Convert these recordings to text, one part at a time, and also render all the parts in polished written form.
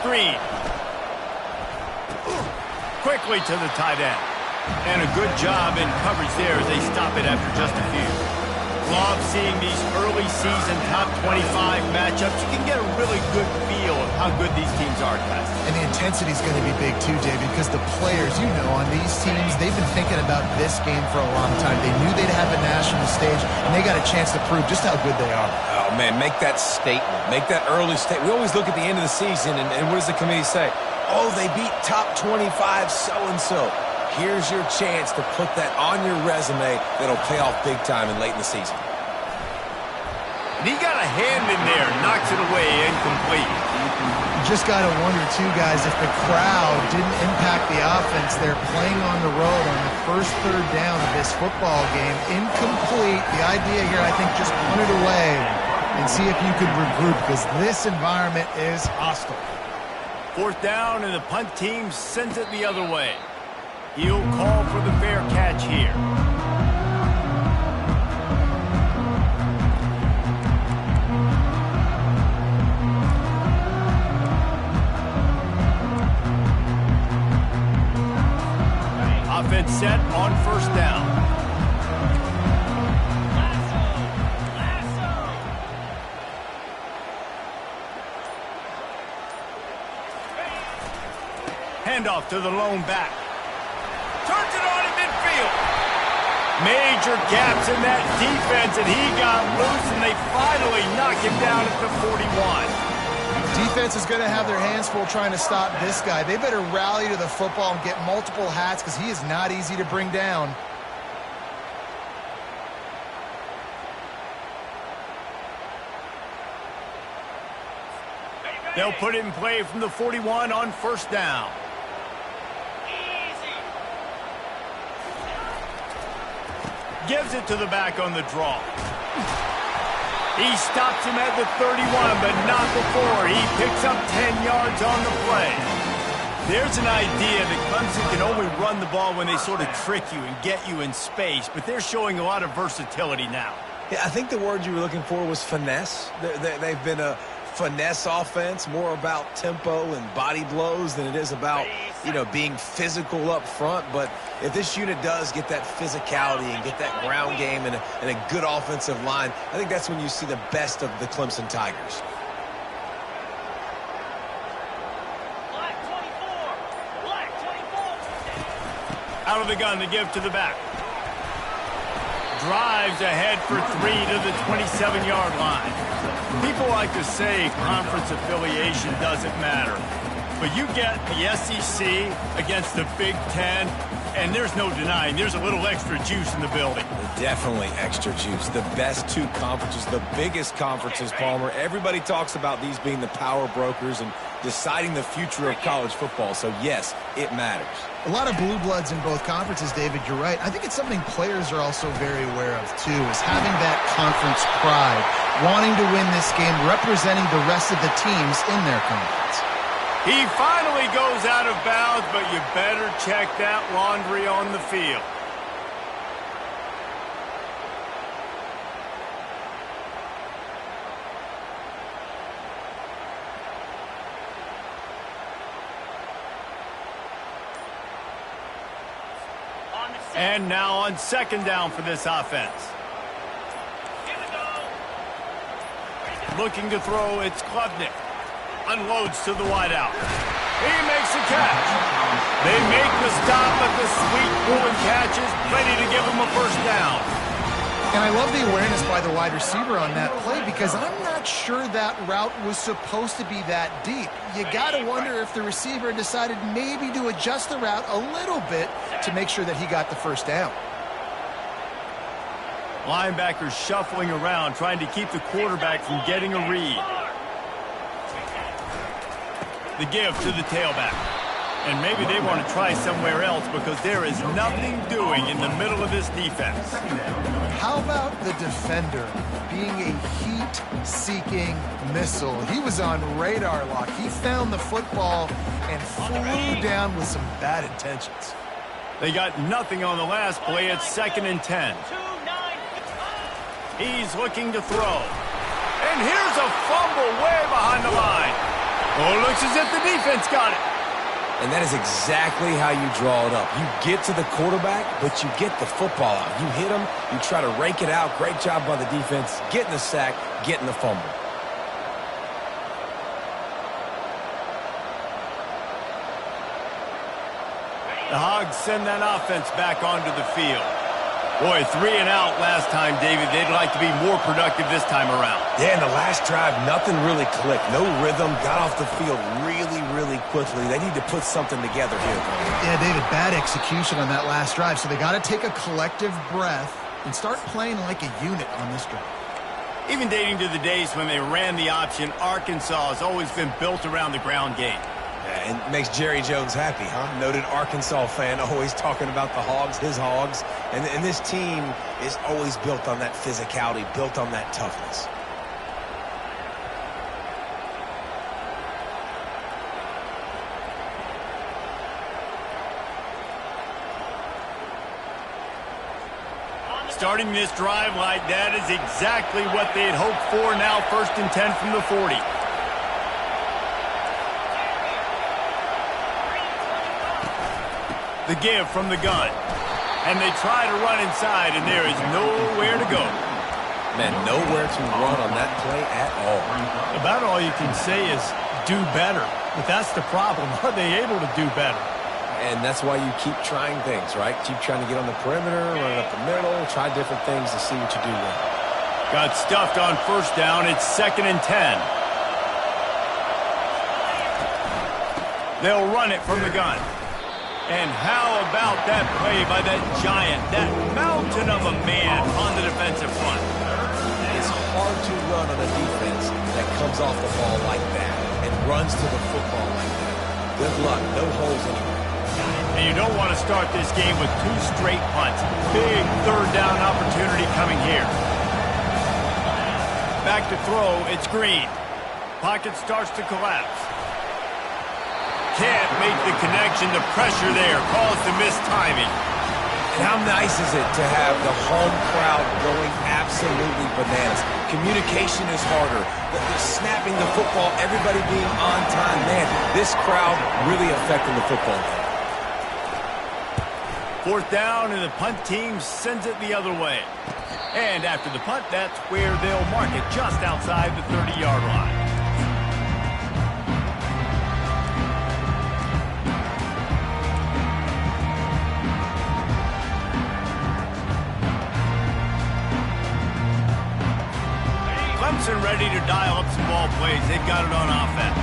screen. Quickly to the tight end. And a good job in coverage there as they stop it after just a few. Love seeing these early season top 25 matchups. You can get a really good feel of how good these teams are, guys. And the intensity is going to be big too, David, because the players, you know, on these teams, they've been thinking about this game for a long time. They knew they'd have a national stage, and they got a chance to prove just how good they are. Oh, man, make that statement. Make that early statement. We always look at the end of the season, and what does the committee say? Oh, they beat top 25 so-and-so. Here's your chance to put that on your resume that'll pay off big time and late in the season. And he got a hand in there, knocks it away, incomplete. You just got to wonder, too, guys, if the crowd didn't impact the offense. They're playing on the road on the first third down of this football game. Incomplete. The idea here, I think, just punt it away and see if you could regroup, because this environment is hostile. Fourth down, and the punt team sends it the other way. He'll call for the fair catch here. Offense set on first down. Handoff to the lone back. Turns it on in midfield. Major gaps in that defense, and he got loose, and they finally knock him down at the 41. Defense is going to have their hands full trying to stop this guy. They better rally to the football and get multiple hats, because he is not easy to bring down. They'll put it in play from the 41 on first down. Gives it to the back on the draw. He stops him at the 31, but not before. He picks up 10 yards on the play. There's an idea that Clemson can only run the ball when they sort of trick you and get you in space, but they're showing a lot of versatility now. Yeah, I think the word you were looking for was finesse. They've been a finesse offense, more about tempo and body blows than it is about, you know, being physical up front. But if this unit does get that physicality and get that ground game and a good offensive line, I think that's when you see the best of the Clemson Tigers. Out of the gun to give to the back. Drives ahead for 3 to the 27-yard line. People like to say conference affiliation doesn't matter. But you get the SEC against the Big Ten, and there's no denying there's a little extra juice in the building. Definitely extra juice. The best two conferences, the biggest conferences, Palmer. Everybody talks about these being the power brokers and deciding the future of college football. So, yes, it matters. A lot of blue bloods in both conferences, David. You're right. I think it's something players are also very aware of, too, is having that conference pride, wanting to win this game, representing the rest of the teams in their conference. He finally goes out of bounds, but you better check that laundry on the field. And now on second down for this offense. Looking to throw, it's Klubnik. Unloads to the wideout. He makes a catch. They make the stop, but the sweet pulling catch is plenty to give him a first down. And I love the awareness by the wide receiver on that play, because I'm not sure that route was supposed to be that deep. You got to wonder if the receiver decided maybe to adjust the route a little bit to make sure that he got the first down. Linebackers shuffling around, trying to keep the quarterback from getting a read. The give to the tailback. And maybe they want to try somewhere else because there is nothing doing in the middle of this defense. How about the defender being a heat-seeking missile? He was on radar lock. He found the football and flew down with some bad intentions. They got nothing on the last play. It's 2nd and 10. He's looking to throw. And here's a fumble way behind the line. Oh, looks as if the defense got it. And that is exactly how you draw it up. You get to the quarterback, but you get the football out. You hit him, you try to rake it out. Great job by the defense, getting the sack, getting the fumble. The Hogs send that offense back onto the field. Boy, 3 and out last time, David. They'd like to be more productive this time around. Yeah, in the last drive, nothing really clicked. No rhythm, got off the field really quickly. They need to put something together here. Yeah, David, bad execution on that last drive, so they got to take a collective breath and start playing like a unit on this drive. Even dating to the days when they ran the option, Arkansas has always been built around the ground game. And it makes Jerry Jones happy, huh? Noted Arkansas fan, always talking about the Hogs, his Hogs. And this team is always built on that physicality, built on that toughness. Starting this drive like that is exactly what they had hoped for. Now 1st and 10 from the 40. The give from the gun. And they try to run inside, and there is nowhere to go. Man, nowhere to run on that play at all. About all you can say is do better. But that's the problem. Are they able to do better? And that's why you keep trying things, right? Keep trying to get on the perimeter, run it up the middle, try different things to see what you do well. Got stuffed on 1st down. It's 2nd and 10. They'll run it from the gun. And how about that play by that giant, that mountain of a man on the defensive front? It's hard to run on a defense that comes off the ball like that and runs to the football like that. Good luck. No holes anywhere. And you don't want to start this game with 2 straight punts. Big 3rd down opportunity coming here. Back to throw. It's Green. Pocket starts to collapse. Can't make the connection. The pressure there caused the missed timing. And how nice is it to have the home crowd going absolutely bananas? Communication is harder. They're snapping the football, everybody being on time. Man, this crowd really affecting the football game. 4th down, and the punt team sends it the other way. And after the punt, that's where they'll mark it, just outside the 30-yard line. Clemson ready to dial up some ball plays. They've got it on offense.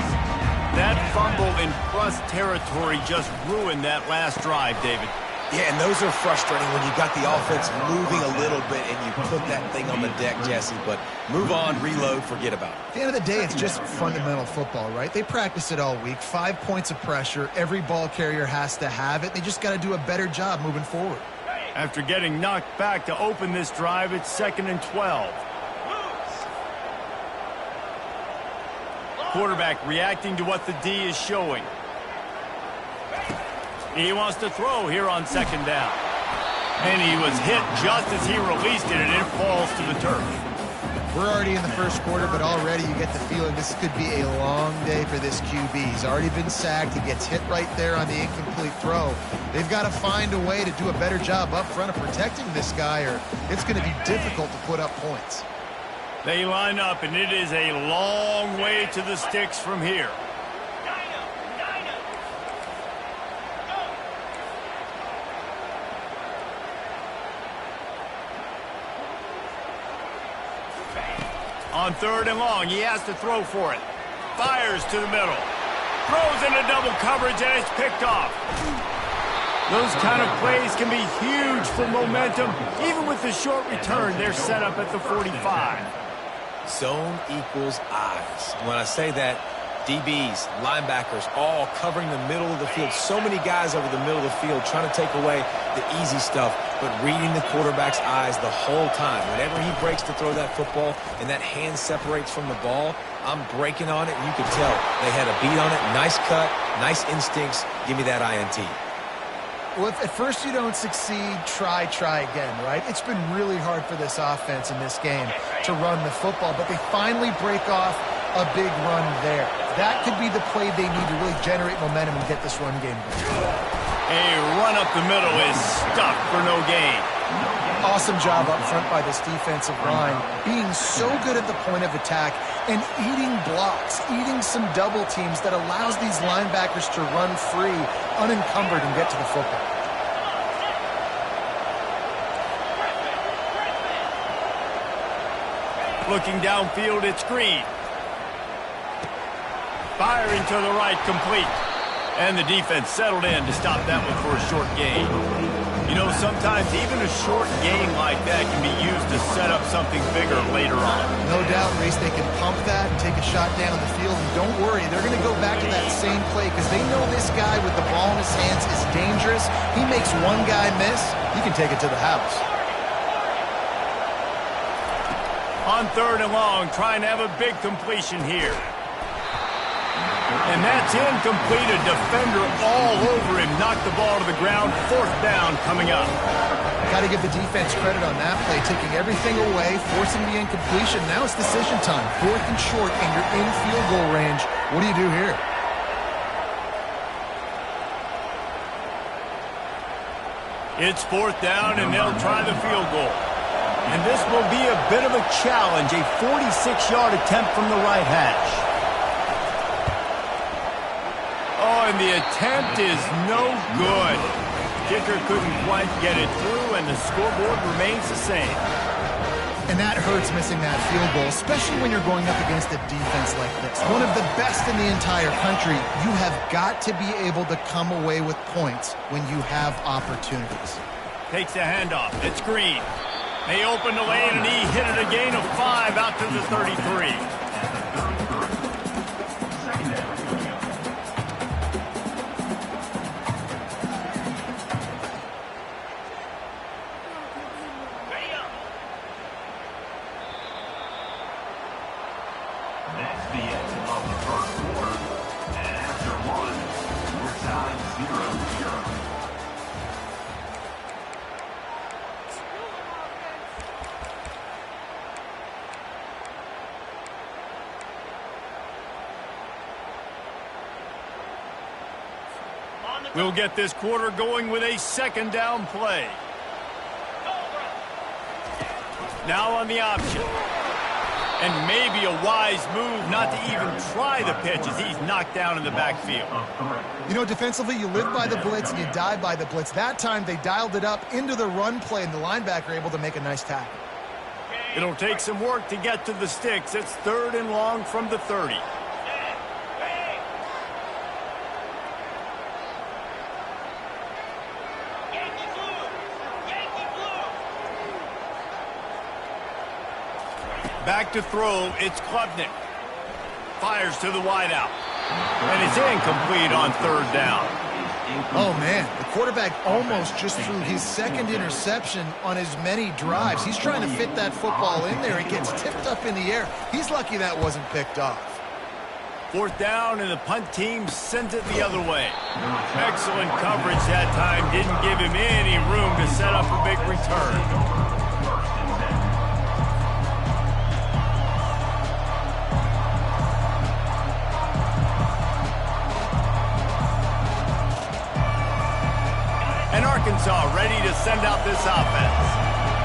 That fumble in plus territory just ruined that last drive, David. Yeah, and those are frustrating when you got the offense moving a little bit and you put that thing on the deck, Jesse. But move on, reload, forget about it. At the end of the day, it's just fundamental football, right? They practice it all week. 5 points of pressure. Every ball carrier has to have it. They just got to do a better job moving forward. After getting knocked back to open this drive, it's 2nd and 12. Quarterback reacting to what the D is showing. He wants to throw here on 2nd down. And he was hit just as he released it, and it falls to the turf. We're already in the 1st quarter, but already you get the feeling this could be a long day for this QB. He's already been sacked. He gets hit right there on the incomplete throw. They've got to find a way to do a better job up front of protecting this guy, or it's going to be difficult to put up points. They line up, and it is a long way to the sticks from here. On 3rd and long, he has to throw for it. Fires to the middle. Throws into double coverage, and it's picked off. Those kind of plays can be huge for momentum. Even with the short return, they're set up at the 45. Zone equals eyes. When I say that, DBs, linebackers, all covering the middle of the field. So many guys over the middle of the field trying to take away the easy stuff, but reading the quarterback's eyes the whole time. Whenever he breaks to throw that football and that hand separates from the ball, I'm breaking on it, and you can tell they had a beat on it. Nice cut, nice instincts. Give me that INT. Well, if at first you don't succeed, try again, right? It's been really hard for this offense in this game to run the football, but they finally break off a big run there. That could be the play they need to really generate momentum and get this run game going. A run up the middle is stuck for no gain. Awesome job up front by this defensive line, being so good at the point of attack and eating blocks, eating some double teams that allows these linebackers to run free, unencumbered, and get to the football. Looking downfield, it's Green. Firing to the right, complete. And the defense settled in to stop that one for a short gain. You know, sometimes even a short gain like that can be used to set up something bigger later on. No doubt, Reese, they can pump that and take a shot down the field. And don't worry, they're going to go back to that same play because they know this guy with the ball in his hands is dangerous. He makes one guy miss, he can take it to the house. On 3rd and long, trying to have a big completion here. And that's incomplete. A defender all over him. Knocked the ball to the ground. 4th down coming up. Got to give the defense credit on that play, taking everything away, forcing the incompletion. Now it's decision time. 4th and short, and you're in field goal range. What do you do here? It's 4th down, and they'll try the field goal. And this will be a bit of a challenge, a 46-yard attempt from the right hash. Oh, and the attempt is no good. Kicker couldn't quite get it through, and the scoreboard remains the same. And that hurts, missing that field goal, especially when you're going up against a defense like this. One of the best in the entire country. You have got to be able to come away with points when you have opportunities. Takes the handoff. It's Green. They open the lane, and he hit it a gain of 5 out to the 33. That's the end of the first quarter. And after one, we're tied 0-0. We'll get this quarter going with a 2nd down play. Now on the option. And maybe a wise move not to even try the pitch as he's knocked down in the backfield. You know, defensively, you live by the blitz and you die by the blitz. That time, they dialed it up into the run play, and the linebacker able to make a nice tackle. It'll take some work to get to the sticks. It's 3rd and long from the 30. Back to throw, it's Klubnik. Fires to the wideout. And it's incomplete on 3rd down. Oh, man, the quarterback almost just threw his 2nd interception on as many drives. He's trying to fit that football in there. It gets tipped up in the air. He's lucky that wasn't picked off. 4th down, and the punt team sends it the other way. Excellent coverage that time. Didn't give him any room to set up a big return. And Arkansas ready to send out this offense.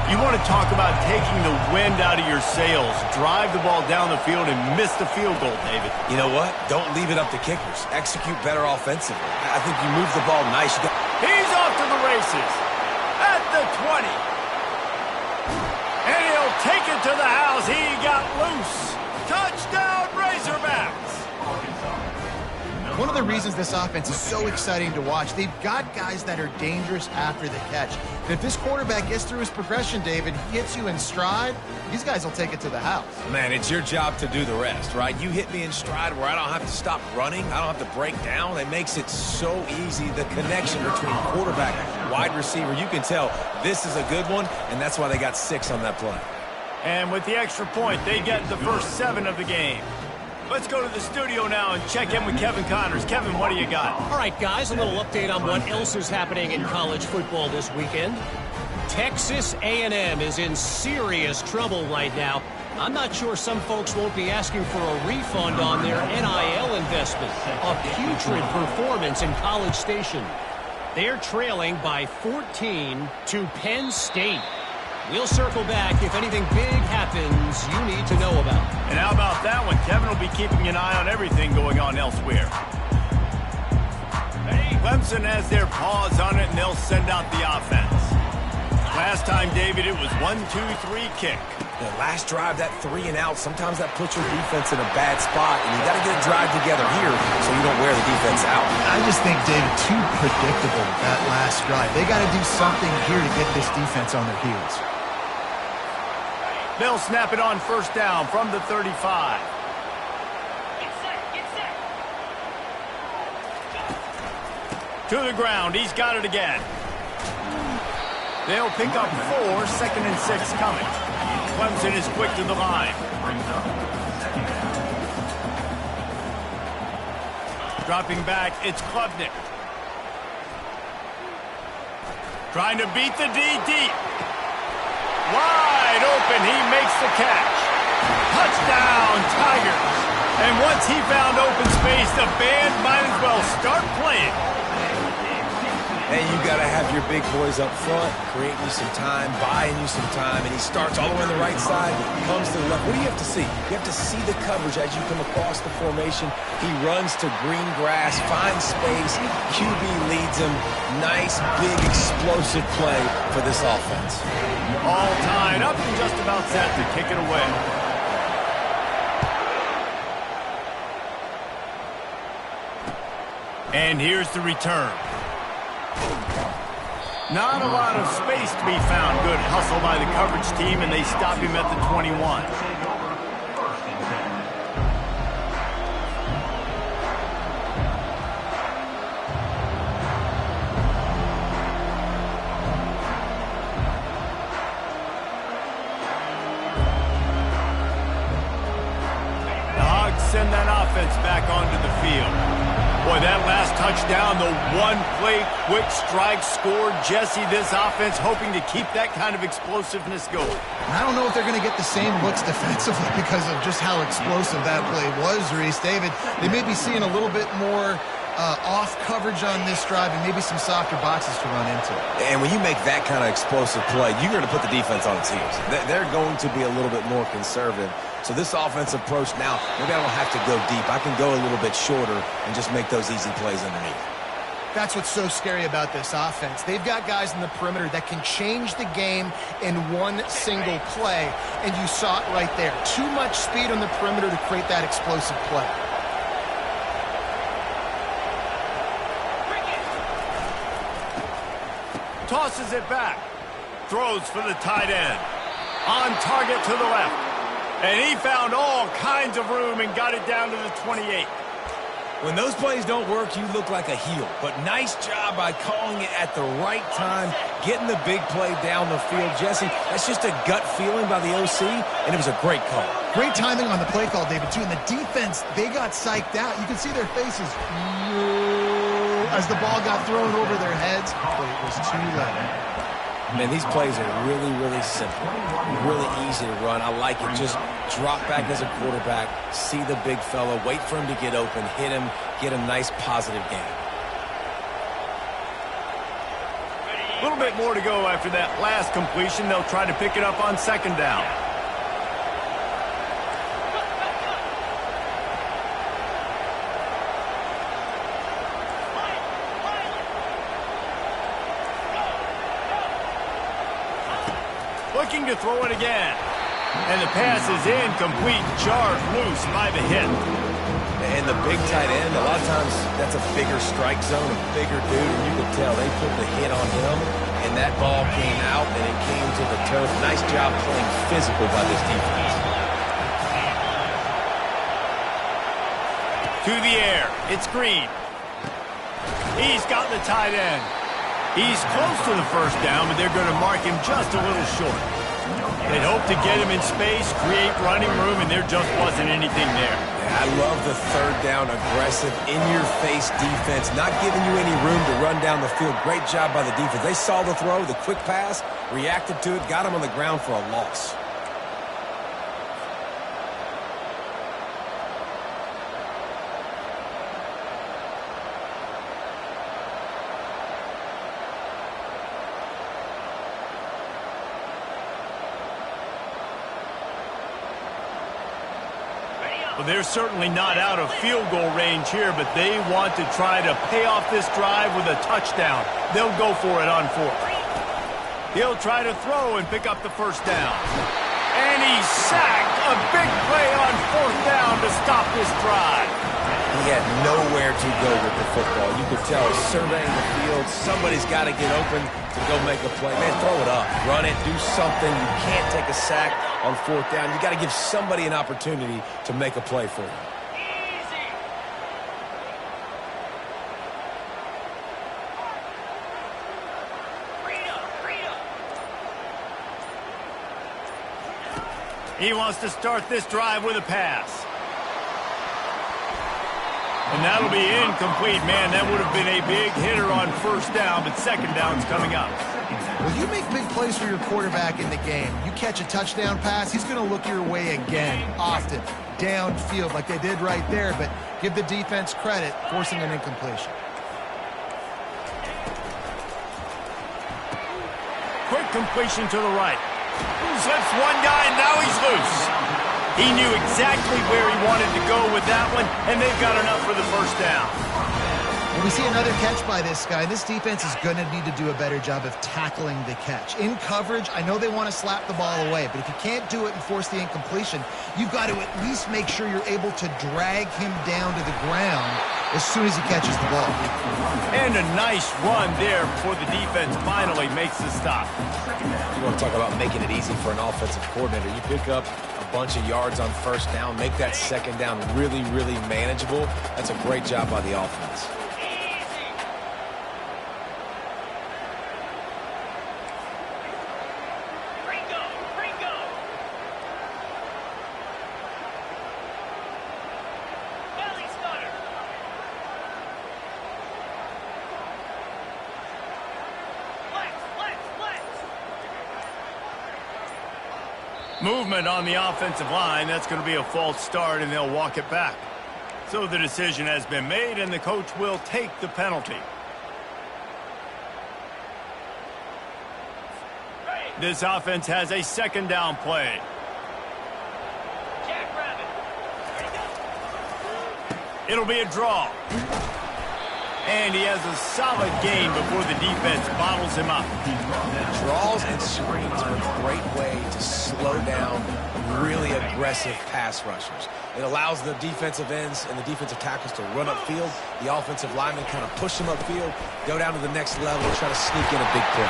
You want to talk about taking the wind out of your sails. Drive the ball down the field and miss the field goal, David. You know what? Don't leave it up to kickers. Execute better offensively. I think you move the ball nice. He's off to the races at the 20. And he'll take it to the house. He got loose. Touchdown, Razorbacks. One of the reasons this offense is so exciting to watch, they've got guys that are dangerous after the catch. And if this quarterback gets through his progression, David, hits you in stride, these guys will take it to the house. Man, it's your job to do the rest, right? You hit me in stride where I don't have to stop running. I don't have to break down. It makes it so easy, the connection between quarterback and wide receiver. You can tell this is a good one, and that's why they got 6 on that play. And with the extra point, they get the first 7 of the game. Let's go to the studio now and check in with Kevin Connors. Kevin, what do you got? All right, guys, a little update on what else is happening in college football this weekend. Texas A&M is in serious trouble right now I'm not sure some folks won't be asking for a refund on their NIL investment. A putrid performance in College Station. They're trailing by 14 to Penn State. We'll circle back if anything big happens you need to know about. And how about that one? Kevin will be keeping an eye on everything going on elsewhere. Clemson has their paws on it, and they'll send out the offense. Last time, David, it was 1-2-3 kick. The last drive, that 3 and out, sometimes that puts your defense in a bad spot, and you got to get a drive together here so you don't wear the defense out. I just think, David, too predictable, that last drive. They got to do something here to get this defense on their heels. They'll snap it on first down from the 35. To the ground. He's got it again. They'll pick up 4, 2nd and 6 coming. Clemson is quick to the line. Dropping back, it's Klubnik. Trying to beat the D deep. Wide open, he makes the catch. Touchdown, Tigers. And once he found open space, the band might as well start playing. And you got to have your big boys up front, creating you some time, buying you some time, and he starts all the way on the right side, comes to the left. What do you have to see? You have to see the coverage as you come across the formation. He runs to green grass, finds space, QB leads him. Nice, big, explosive play for this offense. All tied up and just about set to kick it away. And here's the return. Not a lot of space to be found. Good hustle by the coverage team, and they stop him at the 21. The Hogs send that offense back onto the field. Boy, that last touchdown, the one-play quick strike scored. Jesse, this offense hoping to keep that kind of explosiveness going. And I don't know if they're going to get the same looks defensively because of just how explosive that play was, Reese. David, they may be seeing a little bit more off coverage on this drive and maybe some softer boxes to run into. And when you make that kind of explosive play, you're going to put the defense on its heels. They're going to be a little bit more conservative. So this offensive approach now, maybe I don't have to go deep. I can go a little bit shorter and just make those easy plays underneath. That's what's so scary about this offense. They've got guys in the perimeter that can change the game in one single play, and you saw it right there. Too much speed on the perimeter to create that explosive play. Tosses it back. Throws for the tight end. On target to the left. And he found all kinds of room and got it down to the 28. When those plays don't work, you look like a heel. But nice job by calling it at the right time, getting the big play down the field. Jesse, that's just a gut feeling by the OC, and it was a great call. Great timing on the play call, David, too. And the defense, they got psyched out. You can see their faces as the ball got thrown over their heads, but it was too late. Man, these plays are really, really simple. Really easy to run. I like it. Just drop back as a quarterback, see the big fella, wait for him to get open, hit him, get a nice positive gain. A little bit more to go after that last completion. They'll try to pick it up on second down. Looking to throw it again. And the pass is incomplete, jarred loose by the hit. And the big tight end, a lot of times that's a bigger strike zone, a bigger dude, and you could tell they put the hit on him, and that ball came out, and it came to the turf. Nice job playing physical by this defense. To the air, it's Green. He's got the tight end. He's close to the first down, but they're going to mark him just a little short. They'd hope to get him in space, create running room, and there just wasn't anything there. Yeah, I love the third down, aggressive, in-your-face defense, not giving you any room to run down the field. Great job by the defense. They saw the throw, the quick pass, reacted to it, got him on the ground for a loss. Well, they're certainly not out of field goal range here, but they want to try to pay off this drive with a touchdown. They'll go for it on fourth. He'll try to throw and pick up the first down. And he's sacked. A big play on fourth down to stop this drive. He had nowhere to go with the football. You could tell surveying the field, somebody's got to get open to go make a play. Man, throw it up, run it, do something. You can't take a sack on fourth down. You got to give somebody an opportunity to make a play for you. He wants to start this drive with a pass. And that'll be incomplete. Man, that would have been a big hitter on first down, but second down's coming up. Well, you make big plays for your quarterback in the game. You catch a touchdown pass, he's going to look your way again, often, downfield like they did right there, but give the defense credit, forcing an incompletion. Quick completion to the right. Slips one guy, and now he's loose. He knew exactly where he wanted to go with that one, and they've got enough for the first down. And we see another catch by this guy. This defense is going to need to do a better job of tackling the catch. In coverage, I know they want to slap the ball away, but if you can't do it and force the incompletion, you've got to at least make sure you're able to drag him down to the ground as soon as he catches the ball. And a nice run there before the defense finally makes the stop. You want to talk about making it easy for an offensive coordinator. You pick up a bunch of yards on first down, make that second down really, really manageable. That's a great job by the offense. Movement on the offensive line. That's going to be a false start, and they'll walk it back. So the decision has been made, and the coach will take the penalty. This offense has a second down play. It'll be a draw. And he has a solid gain before the defense bottles him up. Draws and screens are a great way to slow down really aggressive pass rushers. It allows the defensive ends and the defensive tackles to run upfield. The offensive linemen kind of push them upfield, go down to the next level, and try to sneak in a big play.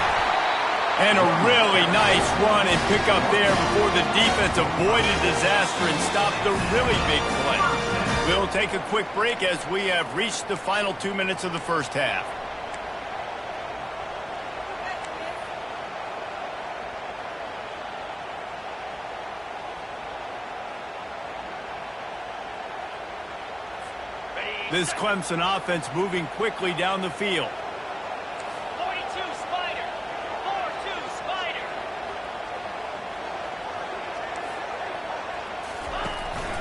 And a really nice run and pick up there before the defense avoided disaster and stopped the really big play. We'll take a quick break as we have reached the final 2 minutes of the first half. This Clemson offense moving quickly down the field. 42 Spider. 4-2 Spider.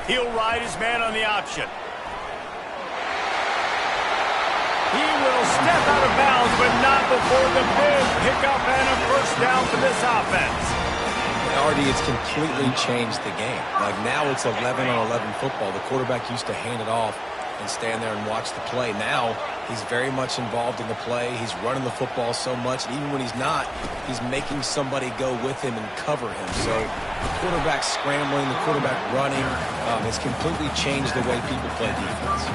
He'll ride his man on the option. He will step out of bounds, but not before the big pickup and a first down for this offense. Artie, it's completely changed the game. Like now it's 11-on-11 football. The quarterback used to hand it off and stand there and watch the play. Now he's very much involved in the play. He's running the football so much, and even when he's not, he's making somebody go with him and cover him. So the quarterback scrambling, the quarterback running, has completely changed the way people play defense.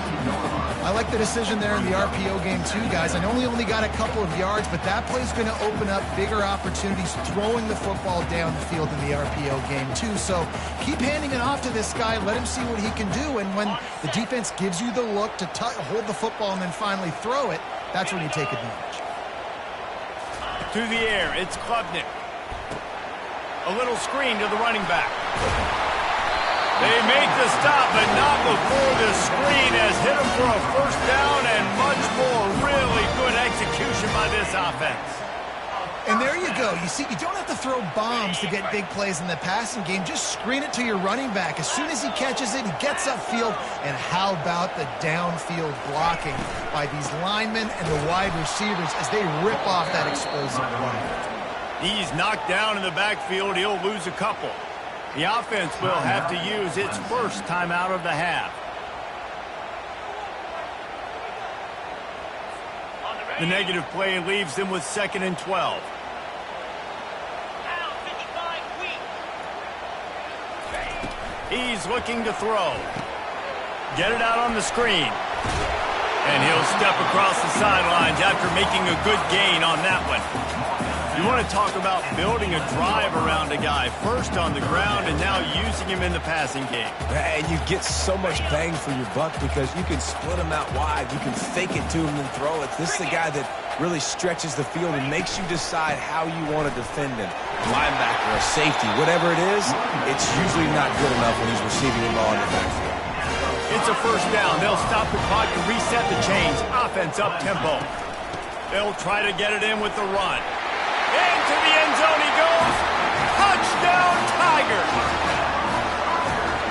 I like the decision there in the RPO game too, guys. I know he only got a couple of yards, but that play's going to open up bigger opportunities throwing the football down the field in the RPO game too. So keep handing it off to this guy. Let him see what he can do. And when the defense gives you the look to hold the football and then finally throw it, that's when you take advantage. To the air, it's Klubnik. A little screen to the running back. They make the stop, but not before the screen has hit them for a first down and much more. Really good execution by this offense. And there you go. You see, you don't have to throw bombs to get big plays in the passing game. Just screen it to your running back. As soon as he catches it, he gets upfield. And how about the downfield blocking by these linemen and the wide receivers as they rip off that explosive run? He's knocked down in the backfield. He'll lose a couple. The offense will have to use its first timeout of the half. The negative play leaves them with 2nd and 12. He's looking to throw. Get it out on the screen. And he'll step across the sidelines after making a good gain on that one. You want to talk about building a drive around a guy, first on the ground and now using him in the passing game. And you get so much bang for your buck because you can split him out wide. You can fake it to him and throw it. This is a guy that really stretches the field and makes you decide how you want to defend him. Linebacker or safety, whatever it is, it's usually not good enough when he's receiving the ball in the backfield. It's a first down. They'll stop the clock and reset the chains. Offense up tempo. They'll try to get it in with the run. Into the end zone he goes. Touchdown, Tigers.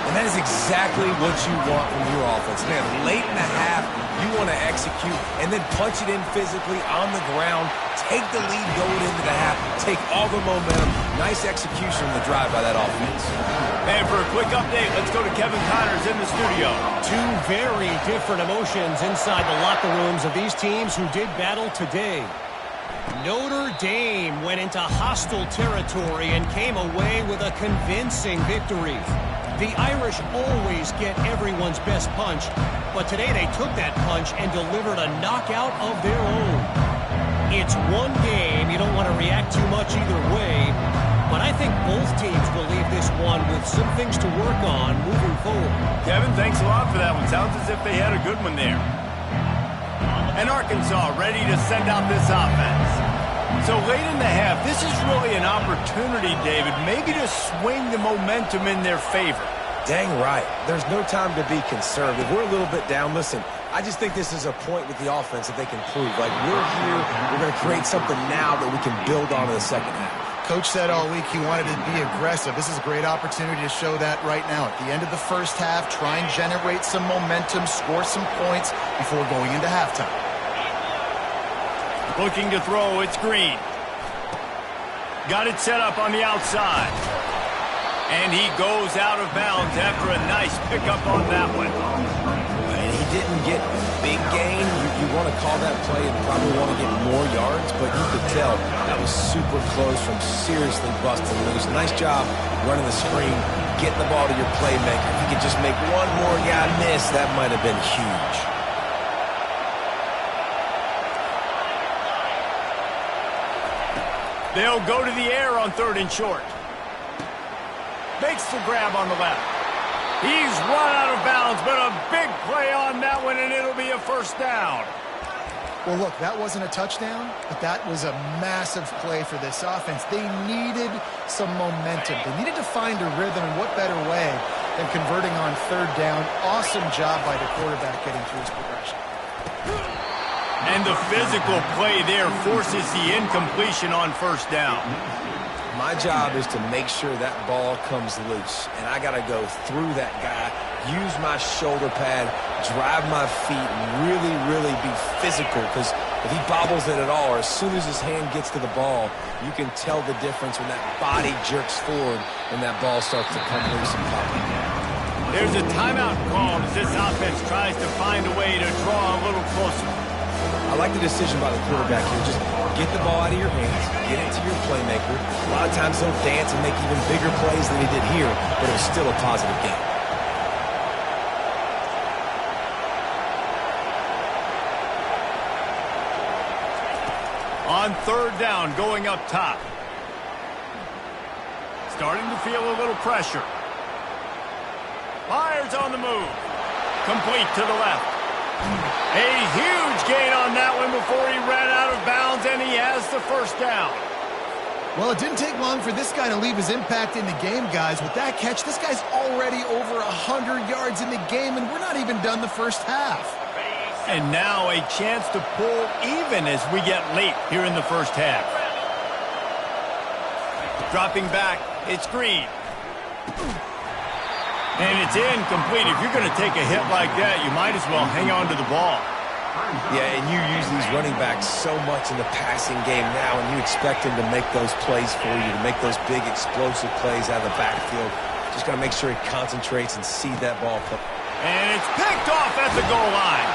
And that is exactly what you want from your offense. Man, late in the half, you want to execute and then punch it in physically on the ground. Take the lead going into the half. Take all the momentum. Nice execution on the drive by that offense. And for a quick update, let's go to Kevin Connors in the studio. Two very different emotions inside the locker rooms of these teams who did battle today. Notre Dame went into hostile territory and came away with a convincing victory. The Irish always get everyone's best punch, but today they took that punch and delivered a knockout of their own. It's one game. You don't want to react too much either way, but I think both teams will leave this one with some things to work on moving forward. Kevin, thanks a lot for that one. Sounds as if they had a good one there. And Arkansas ready to send out this offense. So late in the half, this is really an opportunity, David, maybe to swing the momentum in their favor. Dang right. There's no time to be conservative. We're a little bit down. Listen, I just think this is a point with the offense that they can prove. Like, we're here, we're going to create something now that we can build on in the second half. Coach said all week he wanted to be aggressive. This is a great opportunity to show that right now. At the end of the first half, try and generate some momentum, score some points before going into halftime. Looking to throw, it's Green. Got it set up on the outside. And he goes out of bounds after a nice pickup on that one. And he didn't get big gain. You want to call that play and probably want to get more yards, but you could tell that was super close from seriously busting loose. Nice job running the screen, getting the ball to your playmaker. If you could just make one more guy miss, that might have been huge. They'll go to the air on 3rd and short. Makes the grab on the left. He's run out of bounds, but a big play on that one, and it'll be a first down. Well, look, that wasn't a touchdown, but that was a massive play for this offense. They needed some momentum. They needed to find a rhythm, and what better way than converting on 3rd down. Awesome job by the quarterback getting through his progression. And the physical play there forces the incompletion on 1st down. My job is to make sure that ball comes loose, and I got to go through that guy, use my shoulder pad, drive my feet, and really, really be physical, because if he bobbles it at all, or as soon as his hand gets to the ball, you can tell the difference when that body jerks forward and that ball starts to come loose and pop up. There's a timeout called as this offense tries to find a way to draw a little closer. I like the decision by the quarterback here. Just get the ball out of your hands, get it to your playmaker. A lot of times he'll dance and make even bigger plays than he did here, but it was still a positive game. On 3rd down, going up top. Starting to feel a little pressure. Fires on the move. Complete to the left. A huge gain on that one before he ran out of bounds, and he has the first down. Well, it didn't take long for this guy to leave his impact in the game, guys. With that catch, this guy's already over 100 yards in the game, and we're not even done the first half. And now a chance to pull even as we get late here in the first half. Dropping back, it's Green. And it's incomplete. If you're going to take a hit like that, you might as well hang on to the ball. Yeah, and you use these running backs so much in the passing game now, and you expect them to make those plays for you, to make those big explosive plays out of the backfield. Just got to make sure he concentrates and see that ball come. And it's picked off at the goal line.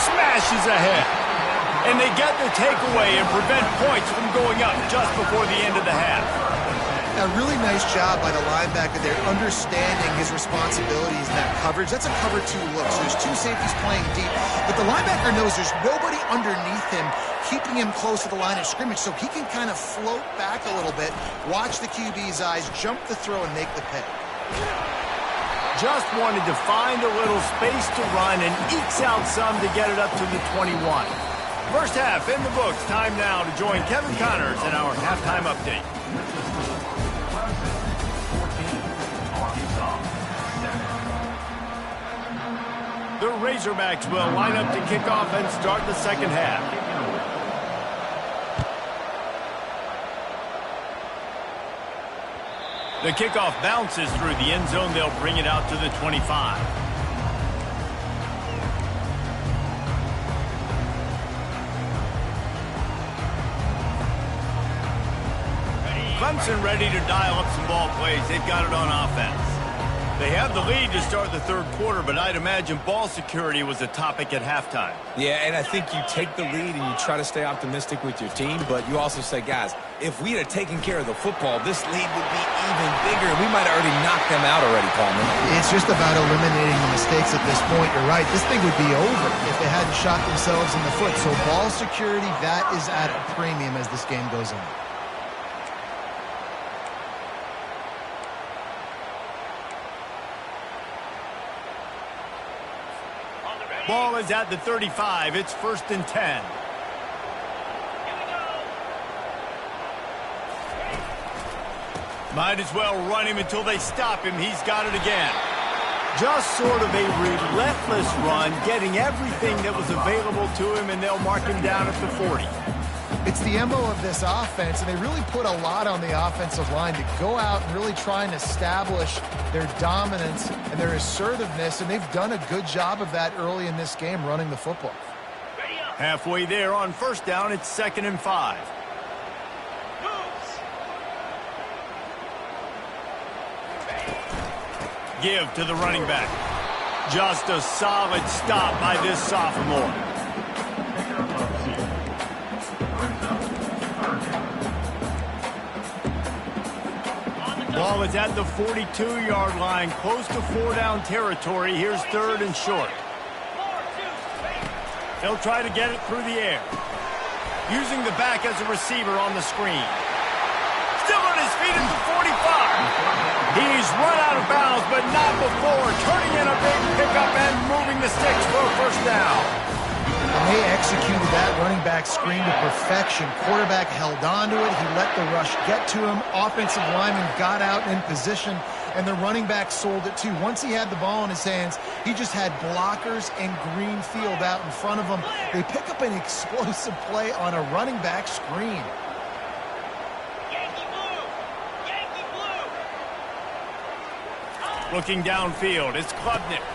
Smashes ahead. And they get the takeaway and prevent points from going up just before the end of the half. A really nice job by the linebacker there, understanding his responsibilities in that coverage. That's a cover 2 look, so there's 2 safeties playing deep. But the linebacker knows there's nobody underneath him, keeping him close to the line of scrimmage, so he can kind of float back a little bit, watch the QB's eyes, jump the throw, and make the pick. Just wanted to find a little space to run and ekes out some to get it up to the 21. First half in the books. Time now to join Kevin Connors in our halftime update. The Razorbacks will line up to kick off and start the second half. The kickoff bounces through the end zone. They'll bring it out to the 25. Clemson ready to dial up some ball plays. They've got it on offense. They have the lead to start the third quarter, but I'd imagine ball security was a topic at halftime. Yeah, and I think you take the lead and you try to stay optimistic with your team, but you also say, guys, if we had taken care of the football, this lead would be even bigger. We might have already knocked them out already, Coleman. It's just about eliminating the mistakes at this point. You're right. This thing would be over if they hadn't shot themselves in the foot. So ball security, that is at a premium as this game goes on. Ball is at the 35. It's 1st and 10. Might as well run him until they stop him. He's got it again. Just sort of a relentless run, getting everything that was available to him, and they'll mark him down at the 40. It's the MO of this offense, and they really put a lot on the offensive line to go out and really try and establish their dominance and their assertiveness, and they've done a good job of that early in this game, running the football. Halfway there on first down, it's 2nd and 5. Give to the running back. Just a solid stop by this sophomore. Ball is at the 42-yard line, close to 4-down territory. Here's 3rd and short. They'll try to get it through the air. Using the back as a receiver on the screen. Still on his feet at the 45. He's run out of bounds, but not before. Turning in a big pickup and moving the sticks for a first down. And they executed that running back screen to perfection. Quarterback held on to it. He let the rush get to him. Offensive lineman got out in position, and the running back sold it too. Once he had the ball in his hands, he just had blockers and green field out in front of him. They pick up an explosive play on a running back screen. Yankee blue! Yankee blue! Looking downfield, it's Klubnik.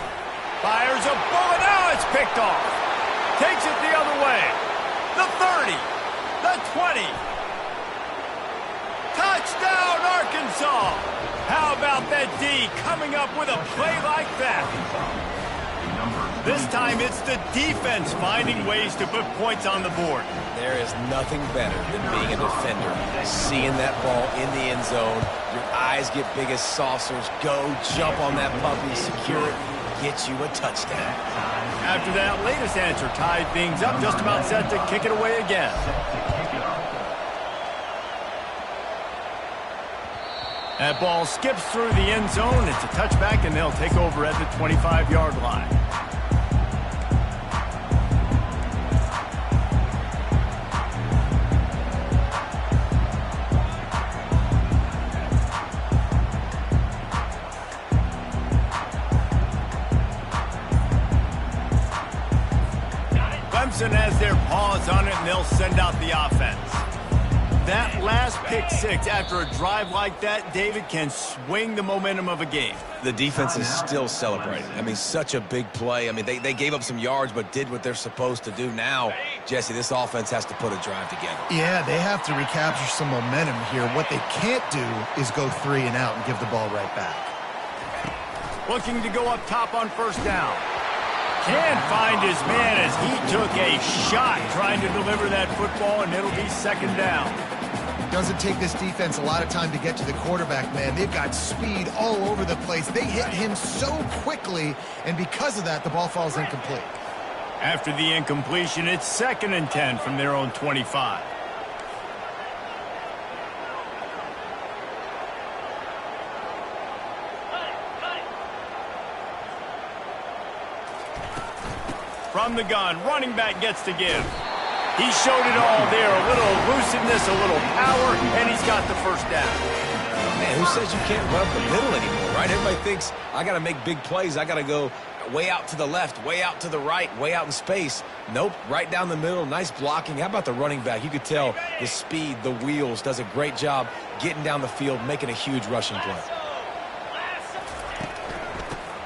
Fires a bullet. Now it's picked off. Takes it the other way. The 30. The 20. Touchdown, Arkansas. How about that D coming up with a play like that? This time it's the defense finding ways to put points on the board. There is nothing better than being a defender. Seeing that ball in the end zone, your eyes get big as saucers. Go jump on that puppy, secure it, get you a touchdown. After that latest answer tied things up, just about set to kick it away again. That ball skips through the end zone. It's a touchback, and they'll take over at the 25-yard line. Clemson has their paws on it, and they'll send out the offense. That last pick six after a drive like that, David, can swing the momentum of a game. The defense is still celebrating. I mean, such a big play. I mean, they gave up some yards but did what they're supposed to do. Now, Jesse, this offense has to put a drive together. Yeah, they have to recapture some momentum here. What they can't do is go 3 and out and give the ball right back. Looking to go up top on first down. Can't find his man as he took a shot trying to deliver that football, and it'll be second down. Doesn't take this defense a lot of time to get to the quarterback, man. They've got speed all over the place. They hit him so quickly, and because of that, the ball falls incomplete. After the incompletion, it's 2nd and 10 from their own 25. From the gun, running back gets to give. He showed it all there, a little elusiveness, a little power, and he's got the first down. Man, who says you can't run up the middle anymore, right? Everybody thinks, I got to make big plays. I got to go way out to the left, way out to the right, way out in space. Nope, right down the middle, nice blocking. How about the running back? You could tell the speed, the wheels, does a great job getting down the field, making a huge rushing play.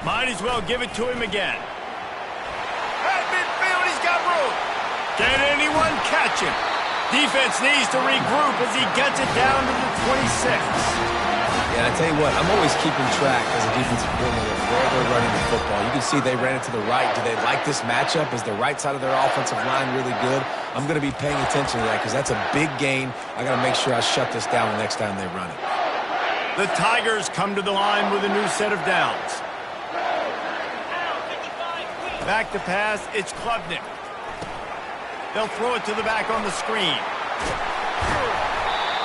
Might as well give it to him again. At midfield, he's got room. Can anyone catch him? Defense needs to regroup as he gets it down to the 26. Yeah, I tell you what, I'm always keeping track as a defensive coordinator of where they're running the football. You can see they ran it to the right. Do they like this matchup? Is the right side of their offensive line really good? I'm going to be paying attention to that because that's a big gain. I got to make sure I shut this down the next time they run it. The Tigers come to the line with a new set of downs. Back to pass, it's Klubnik. They'll throw it to the back on the screen.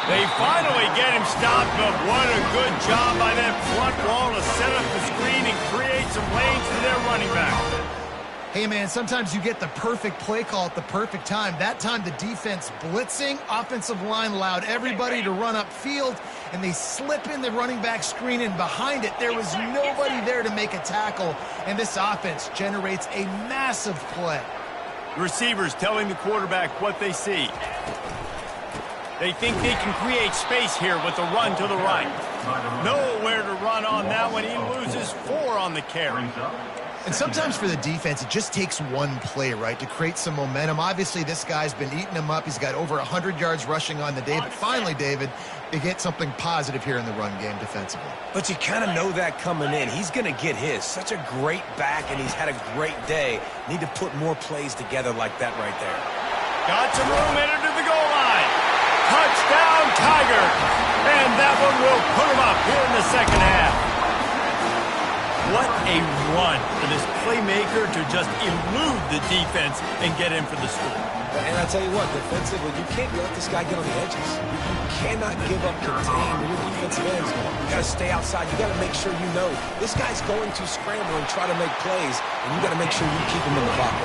They finally get him stopped, but what a good job by that front wall to set up the screen and create some lanes for their running back. Hey, man, sometimes you get the perfect play call at the perfect time. That time the defense blitzing, offensive line allowed everybody to run upfield, and they slip in the running back screen, and behind it there was nobody there to make a tackle, and this offense generates a massive play. The receivers telling the quarterback what they see. They think they can create space here with a run to the right. Nowhere to run on that one. He loses 4 on the carry. And sometimes for the defense, it just takes one play, right, to create some momentum. Obviously, this guy's been eating them up. He's got over 100 yards rushing on the day. But finally, David, they get something positive here in the run game defensively. But you kind of know that coming in. He's going to get his. Such a great back, and he's had a great day. Need to put more plays together like that right there. Got some room, headed to the goal line. Touchdown, Tigers. And that one will put them up here in the second half. What a run for this playmaker to just elude the defense and get in for the score. And I tell you what, defensively, you can't let this guy get on the edges. You cannot give up contain when your defensive ends. You got to stay outside. You got to make sure you know this guy's going to scramble and try to make plays, and you got to make sure you keep him in the pocket.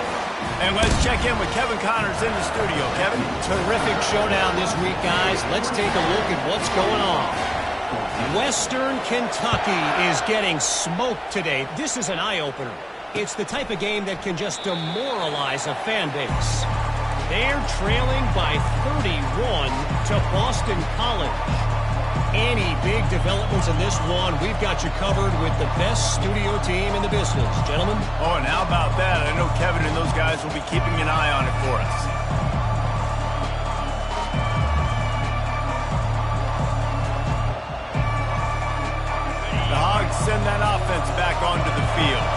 And let's check in with Kevin Connors in the studio. Kevin? Terrific showdown this week, guys. Let's take a look at what's going on. Western Kentucky is getting smoked today. This is an eye-opener. It's the type of game that can just demoralize a fan base. They're trailing by 31 to Boston College. Any big developments in this one, we've got you covered with the best studio team in the business. Gentlemen? Oh, and how about that? I know Kevin and those guys will be keeping an eye on it for us. The Hogs send that offense back onto the field.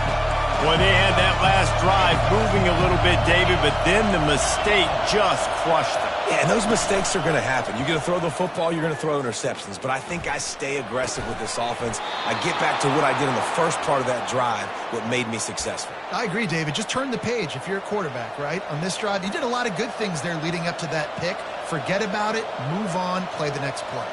Boy, they had that last drive moving a little bit, David, but then the mistake just crushed them. Yeah, and those mistakes are going to happen. You're going to throw the football, you're going to throw interceptions. But I think I stay aggressive with this offense. I get back to what I did in the first part of that drive, what made me successful. I agree, David. Just turn the page if you're a quarterback, right? On this drive, you did a lot of good things there leading up to that pick. Forget about it, move on, play the next play.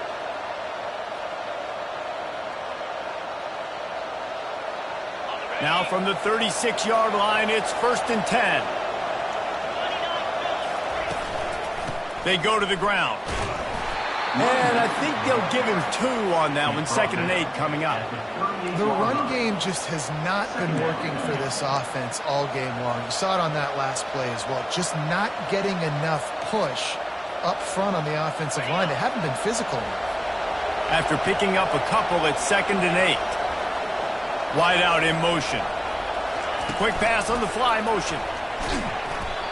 Now from the 36-yard line, it's 1st and 10. They go to the ground. And I think they'll give him 2 on that one. 2nd and 8 coming up. The run game just has not been working for this offense all game long. You saw it on that last play as well. Just not getting enough push up front on the offensive line. They haven't been physical enough. After picking up a couple, it's 2nd and 8. Wide out in motion. Quick pass on the fly motion.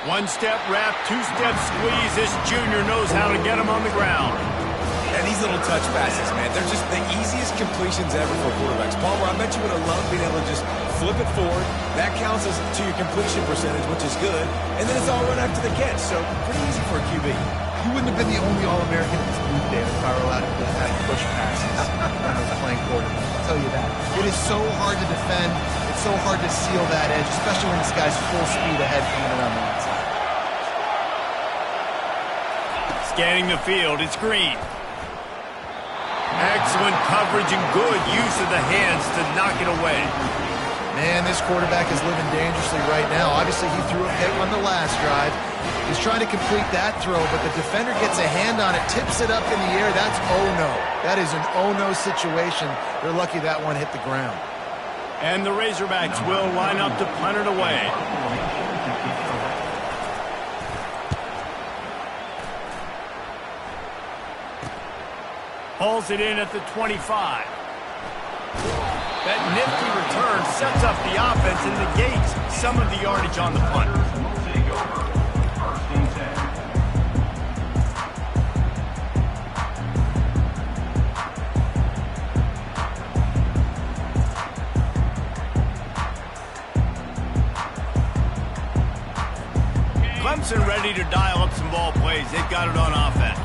1-step wrap, 2-step squeeze. This junior knows how to get him on the ground. And these little touch passes, man, they're just the easiest completions ever for quarterbacks. Palmer, I bet you would have loved being able to just flip it forward. That counts as to your completion percentage, which is good. And then it's all run after the catch, so pretty easy for a QB. You wouldn't have been the only All-American in this booth, David, if I were allowed to do that push passes when I was playing quarterback. I'll tell you that. It is so hard to defend. It's so hard to seal that edge, especially when this guy's full speed ahead coming around the outside. Scanning the field, it's Green. Excellent coverage and good use of the hands to knock it away. Man, this quarterback is living dangerously right now. Obviously, he threw a pick on the last drive. He's trying to complete that throw, but the defender gets a hand on it, tips it up in the air. That's oh-no. That is an oh-no situation. They're lucky that one hit the ground. And the Razorbacks will line up to punt it away. Hauls it in at the 25. That nifty return sets up the offense and negates some of the yardage on the punt. Take over. First and 10. Clemson ready to dial up some ball plays. They've got it on offense.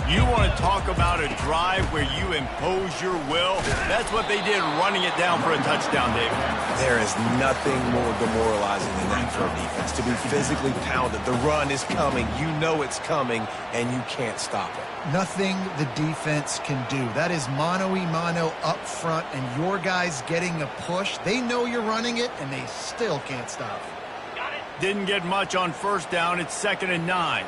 You want to talk about a drive where you impose your will? That's what they did, running it down for a touchdown, David. There is nothing more demoralizing than that for a defense, to be physically pounded. The run is coming. You know it's coming, and you can't stop it. Nothing the defense can do. That is mano-a-mano up front, and your guys getting a push. They know you're running it, and they still can't stop it. Didn't get much on first down. It's 2nd and 9.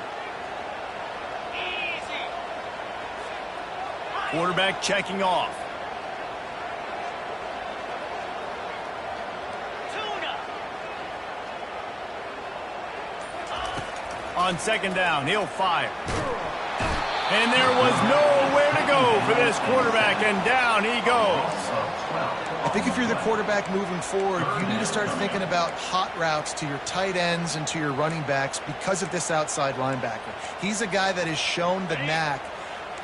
Quarterback checking off. On 2nd down, he'll fire. And there was nowhere to go for this quarterback, and down he goes. I think if you're the quarterback moving forward, you need to start thinking about hot routes to your tight ends and to your running backs because of this outside linebacker. He's a guy that has shown the knack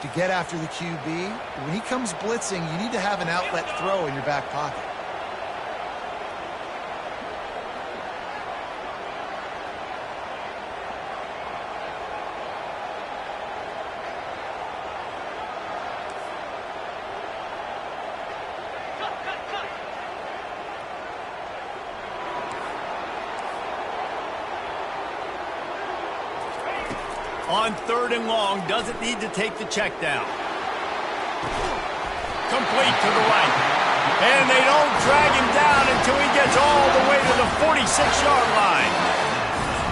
to get after the QB. When he comes blitzing, you need to have an outlet throw in your back pocket. On 3rd and long, doesn't need to take the check down. Complete to the right. And they don't drag him down until he gets all the way to the 46-yard line.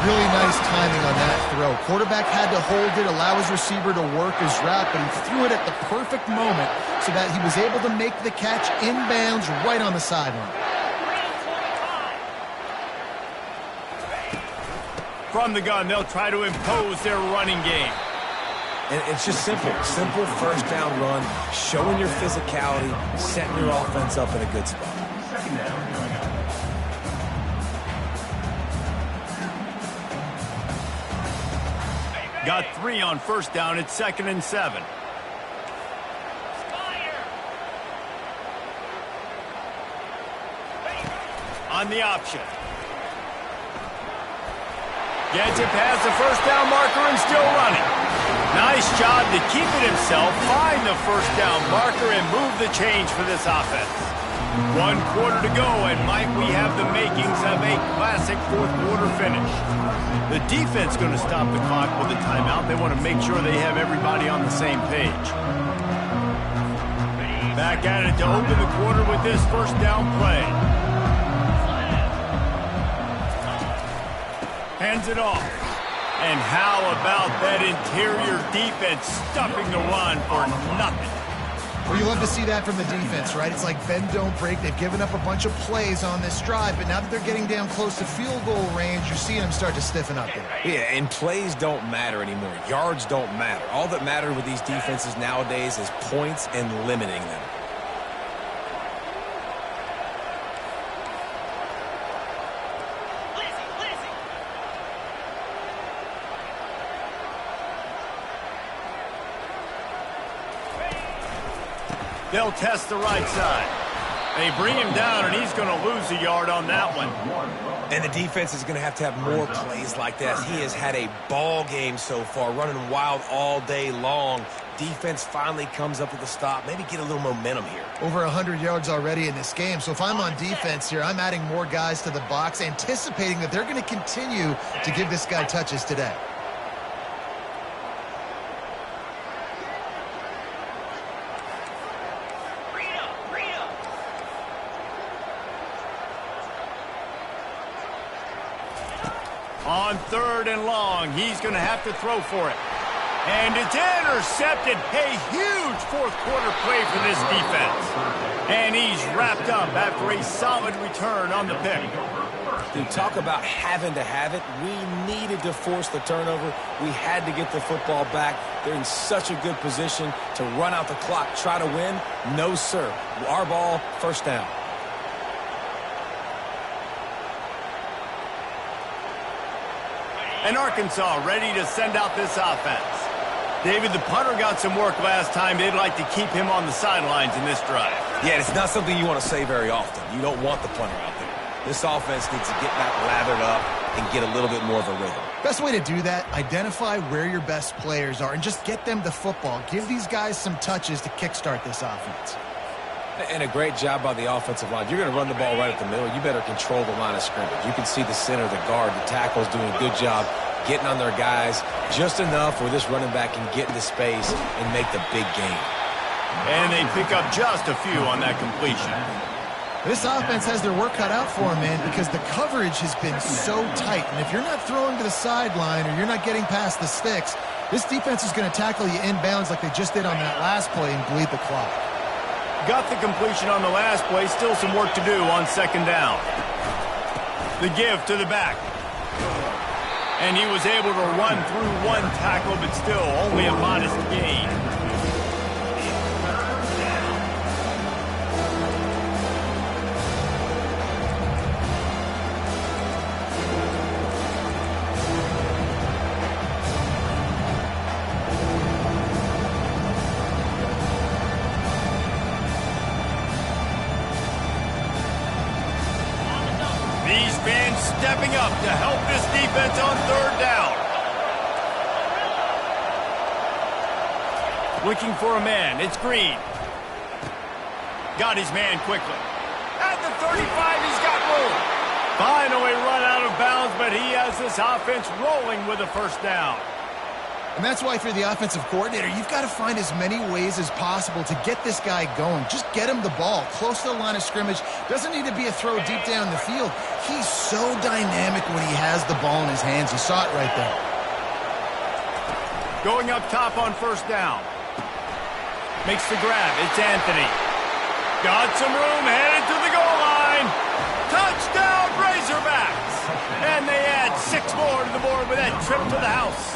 Really nice timing on that throw. Quarterback had to hold it, allow his receiver to work his route, but he threw it at the perfect moment so that he was able to make the catch inbounds right on the sideline. From the gun, they'll try to impose their running game. And it's just simple. Simple first down run, showing your physicality, setting your offense up in a good spot. Second down. Got 3 on first down. It's 2nd and 7. On the option. Gets it past the first down marker and still running. Nice job to keep it himself, find the first down marker, and move the change for this offense. 1 quarter to go, and might we have the makings of a classic 4th quarter finish. The defense going to stop the clock with a timeout. They want to make sure they have everybody on the same page. Back at it to open the quarter with this first down play. Hands it off. And how about that interior defense stuffing the run for nothing? Well, you love to see that from the defense, right? It's like bend, don't break. They've given up a bunch of plays on this drive, but now that they're getting down close to field goal range, you're seeing them start to stiffen up there. Yeah, and plays don't matter anymore. Yards don't matter. All that matters with these defenses nowadays is points and limiting them. They'll test the right side. They bring him down, and he's going to lose a yard on that one. And the defense is going to have more plays like this. He has had a ball game so far, running wild all day long. Defense finally comes up with a stop, maybe get a little momentum here. Over 100 yards already in this game. So if I'm on defense here, I'm adding more guys to the box, anticipating that they're going to continue to give this guy touches today. On 3rd and long, he's going to have to throw for it. And it's intercepted. A huge fourth quarter play for this defense. And he's wrapped up after a solid return on the pick. Dude, talk about having to have it. We needed to force the turnover. We had to get the football back. They're in such a good position to run out the clock, try to win. No, sir. Our ball, first down. And Arkansas ready to send out this offense. David, the punter got some work last time. They'd like to keep him on the sidelines in this drive. Yeah, it's not something you want to say very often. You don't want the punter out there. This offense needs to get back lathered up and get a little bit more of a rhythm. Best way to do that, identify where your best players are and just get them the football. Give these guys some touches to kickstart this offense. And a great job by the offensive line. You're going to run the ball right at the middle. You better control the line of scrimmage. You can see the center, the guard, the tackles doing a good job getting on their guys just enough where this running back can get into space and make the big game. And they pick up just a few on that completion. This offense has their work cut out for them, man, because the coverage has been so tight. And if you're not throwing to the sideline or you're not getting past the sticks, this defense is going to tackle you inbounds like they just did on that last play and bleed the clock. Got the completion on the last play. Still some work to do on 2nd down. The give to the back. And he was able to run through one tackle, but still only a modest gain. These fans stepping up to help this defense on 3rd down. Looking for a man. It's Green. Got his man quickly. At the 35, he's got room. Finally run out of bounds, but he has this offense rolling with a 1st down. And that's why, if you're the offensive coordinator, you've got to find as many ways as possible to get this guy going. Just get him the ball close to the line of scrimmage. Doesn't need to be a throw deep down the field. He's so dynamic when he has the ball in his hands. You saw it right there. Going up top on 1st down. Makes the grab. It's Anthony. Got some room, headed to the goal line. Touchdown, Razorbacks. And they add 6 more to the board with that trip to the house.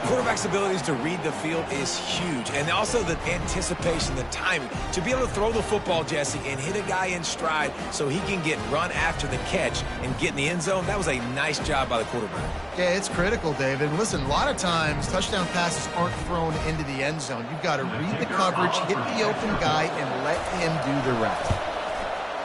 Quarterback's abilities to read the field is huge. And also the anticipation, the timing. To be able to throw the football, Jesse, and hit a guy in stride so he can get run after the catch and get in the end zone, that was a nice job by the quarterback. Yeah, it's critical, David. Listen, a lot of times touchdown passes aren't thrown into the end zone. You've got to read the coverage, hit the open guy, and let him do the rest.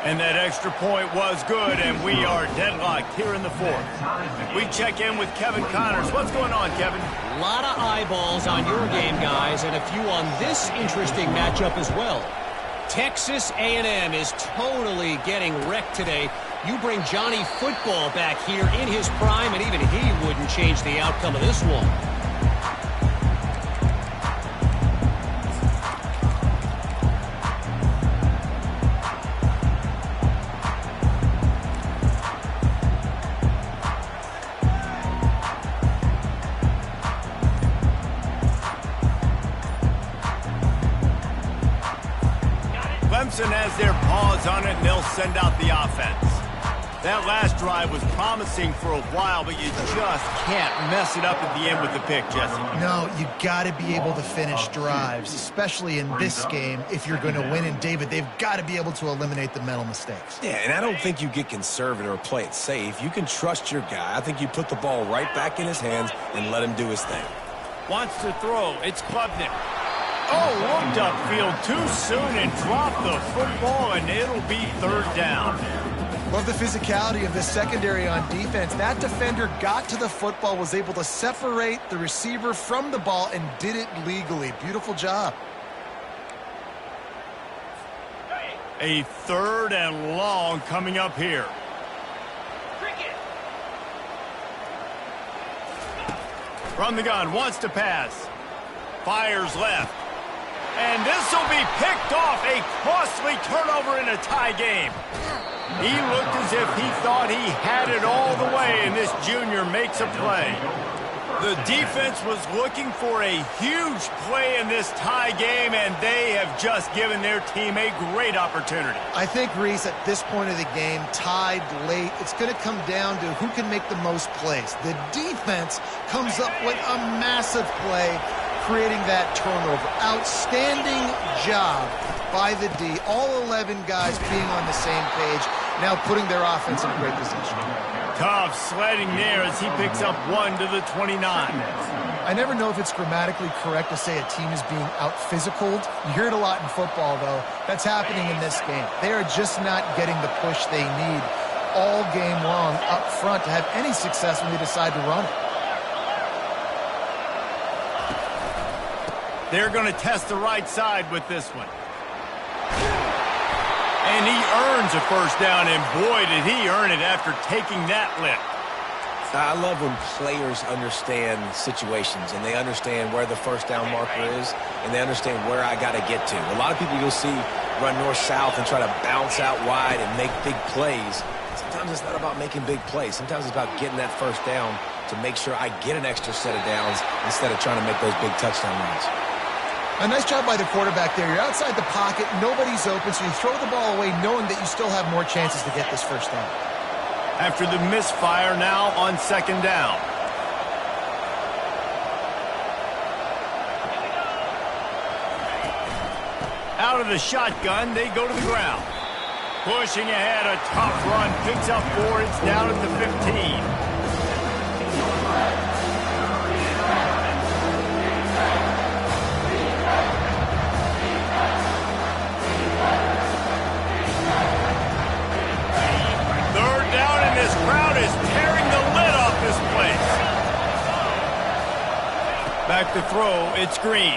And that extra point was good, and we are deadlocked here in the 4th. We check in with Kevin Connors. What's going on, Kevin? A lot of eyeballs on your game, guys, and a few on this interesting matchup as well. Texas A&M is totally getting wrecked today. You bring Johnny Football back here in his prime, and even he wouldn't change the outcome of this one. Clemson has their paws on it, and they'll send out the offense. That last drive was promising for a while, but you just can't mess it up at the end with the pick, Jesse. No, you got to be able to finish drives, especially in this game if you're going to win. And, David, they've got to be able to eliminate the mental mistakes. Yeah, and I don't think you get conservative or play it safe. You can trust your guy. I think you put the ball right back in his hands and let him do his thing. Wants to throw. It's Klubnik. Oh, looked upfield too soon and dropped the football, and it'll be third down. Love the physicality of the secondary on defense. That defender got to the football, was able to separate the receiver from the ball, and did it legally. Beautiful job. A third and long coming up here. From the gun, wants to pass. Fires left. And this will be picked off. A costly turnover in a tie game. He looked as if he thought he had it all the way, and this junior makes a play. The defense was looking for a huge play in this tie game, and they have just given their team a great opportunity. I think, Reese, at this point of the game, tied late, it's going to come down to who can make the most plays. The defense comes up with a massive play, creating that turnover. Outstanding job by the D. All 11 guys being on the same page, now putting their offense in a great position. Tough sledding there as he picks up 1 to the 29. I never know if it's grammatically correct to say a team is being out-physicaled. You hear it a lot in football, though. That's happening in this game. They are just not getting the push they need all game long up front to have any success when they decide to run it. They're going to test the right side with this one. And he earns a first down, and boy, did he earn it after taking that lift. I love when players understand situations and they understand where the first down marker is and they understand where I got to get to. A lot of people you'll see run north-south and try to bounce out wide and make big plays. Sometimes it's not about making big plays. Sometimes it's about getting that first down to make sure I get an extra set of downs instead of trying to make those big touchdown runs. A nice job by the quarterback there. You're outside the pocket, nobody's open, so you throw the ball away knowing that you still have more chances to get this first down. After the misfire, now on second down. Out of the shotgun, they go to the ground. Pushing ahead, a tough run, picks up 4, it's down at the 15. This crowd is tearing the lid off this place. Back to throw, it's Green.